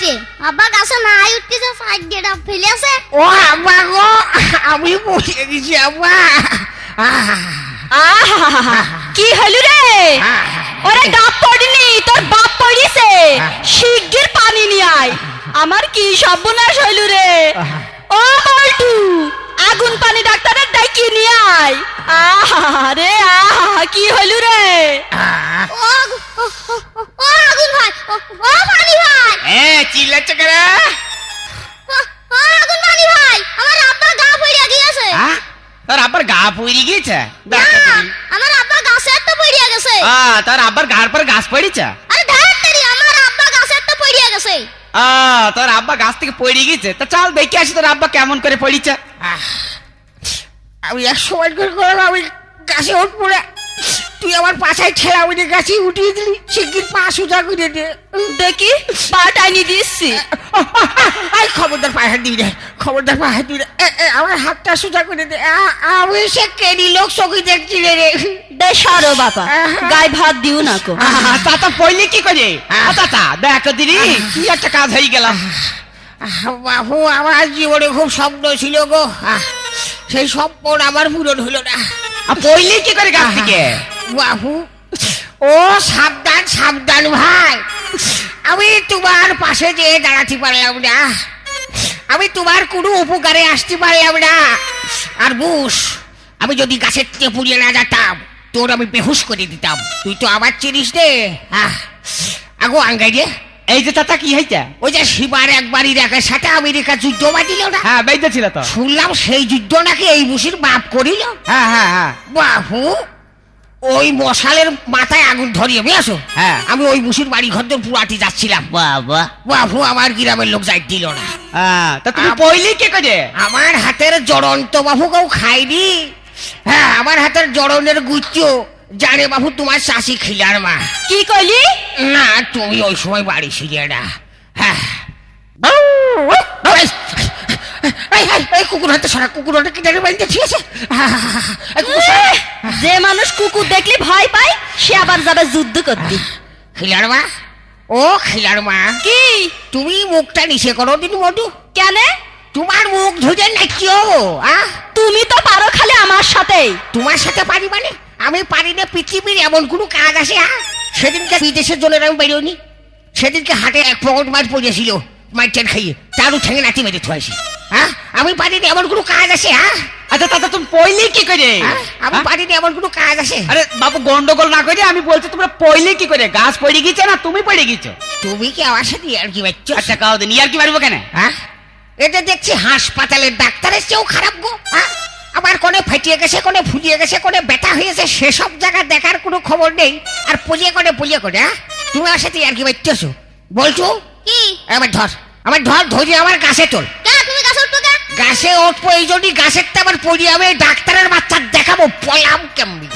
রে আব্বা গাছে নাই উঠতেছে সাইড দিয়ে ফেলে আছে। ও আব্বা গো আমি পড়ে গেছি আব্বা। কি হলো রে? ওরে ডাব পড়িনি, তোর বাপ পড়িছে। শিগগির পানি নিয়ে আয়। আমার কি সর্বনাশ হইল রে। ও বল্টু, আগুন পানি ডাক্তারের ডাকি নিয়ে আয়। আরে কি হইল রে? ও আগুন ভাই, ও পানি ভাই, চিল্লাচ্ছে কেন? ও আগুন পানি ভাই, আমার আব্বা গা পড়ে গিয়েছে। তোর আব্বার গা পড়ে গিয়েছে? আমার আব্বা গাছে তো পড়ে গেছে। তোর আব্বার গার পর গাছ পড়েছে? আরে ধাত্তেরি, আমার আব্বা গাছে তো পড়ে গেছে। তোর আব্বা গাছ থেকে পড়ে গিয়েছে? তা চল দেখে আসি তোর আব্বা কেমন করে পড়েছে। আমি 100 বার করে আমি গাছে উঠবো না, তুই আমার পাছায় ঠেলা উঠে গাছে উঠিয়ে দিলি। শিগগির পা সোজা করে দে। দেখি পা টাইনি দিচ্ছি। খবরদার পায়ে হাত দিবি রে, খবরদার পায়ে হাত দিবি রে। আমার হাতটা সোজা করে দে। আমি সে কেনি লোক চোখে দেখছি রে। দে সারো বাবা, গায়ে ভাত দিও না কো। তাতা পড়লি কি করে? তাতা দেখ দিদি কি একটা কাজ হয়ে গেলাম। বাবু আমার জীবনে খুব স্বপ্ন ছিল গো, সেই স্বপ্ন আমার পূরণ হলো না। পড়লি কি করে গাছ থেকে? বাবু ও সাবধান সাবধান ভাই, আমি তোমার পাশে যেয়ে দাঁড়াতে পারলাম না, আমি তোমার কোনো উপকারে আসতে পারলাম না। আর বুস, আমি যদি গাছের থেকে পুড়িয়ে না যেতাম তোর আমি বেহুশ করে দিতাম। তুই তো আমার চিনিস রে। আগো আঙ্গাই রে। এই যে চাচা কি হয়েছে? ওই যে শিবার একবার ইরাকের সাথে আমেরিকা যুদ্ধ বাঁধিল না? হ্যাঁ বেঁধেছিল তো। শুনলাম সেই যুদ্ধ নাকি এই বুসির বাপ করিল। হ্যাঁ হ্যাঁ হ্যাঁ। বাবু ওই মশালের মাথায় আগুন ধরিয়ে বুঝেছো? হ্যাঁ আমি ওই বুসির বাড়ি ঘর পুরাটি যাচ্ছিলাম। বাবা বাবু আমার গ্রামের লোক যাই দিল না। তা তুমি পইলি কে করে? আমার হাতের জড়ন্ত বাবু কেউ খাইনি। হ্যাঁ আমার হাতের জড়নের গুচ্ছ জানে বাবু তোমার শাশি খিলার মা। কি কইলি? না তুমি ওই সময় বাড়ি ছিলে না। হ্যাঁ কুকুর হাতে সারা, কুকুর হাতে কি বাড়িতে ঠিক আছে? যে মানুষ কুকুর দেখলে ভয় পায় সে আবার যাবে যুদ্ধ করতে। খিলার মা, ও খিলার মা, কি তুমি মুখটা নিচে করো দিন মধু। কেন? তোমার মুখ ধুজে নাকি হবো? তুমি তো পারো খালি আমার সাথে। তোমার সাথে পারি মানে? আমি পারি না পৃথিবীর এমন কোনো কাজ আছে? সেদিনকে বিদেশের জন্য আমি বেরোনি, সেদিনকে হাটে এক পকেট মাছ পড়েছিল, মাইচার খাইয়ে চারু ঠেঙে নাতি মেরে থুয়েছি। আমি পারি না এমন কোনো কাজ আছে? আচ্ছা দাদা তুমি পইলে কি করে? আমি পারি না এমন কোনো কাজ আছে? আরে বাবু গন্ডগোল না করে আমি বলছি তোমরা পইলে কি করে? গাছ পড়ে গেছে না তুমি পড়ে গেছো? তুমি কি আমার সাথে আর কি বাচ্চা? আচ্ছা কাও দিন আর কি মারবো কেন? এটা দেখছি হাসপাতালের ডাক্তারের চেয়েও খারাপ গো। আমার কোনে ফাটিয়ে গেছে, কোনে ফুলিয়ে গেছে, কোনে ব্যথা হয়েছে, সেসব জায়গা দেখার কোনো খবর নেই। আর পুলিয়ে করে তুমি আমার সাথে আর কি বাচ্চাছো বলছো কি? আমার ধর, আমার ধর ধরে আমার গাছে তোল। তুমি গাছে উঠবো কে? গাছে উঠবো এই জন্যই, গাছের তো আবার পড়ি আমি ডাক্তারের বাচ্চা দেখাবো পলাম কেমনি।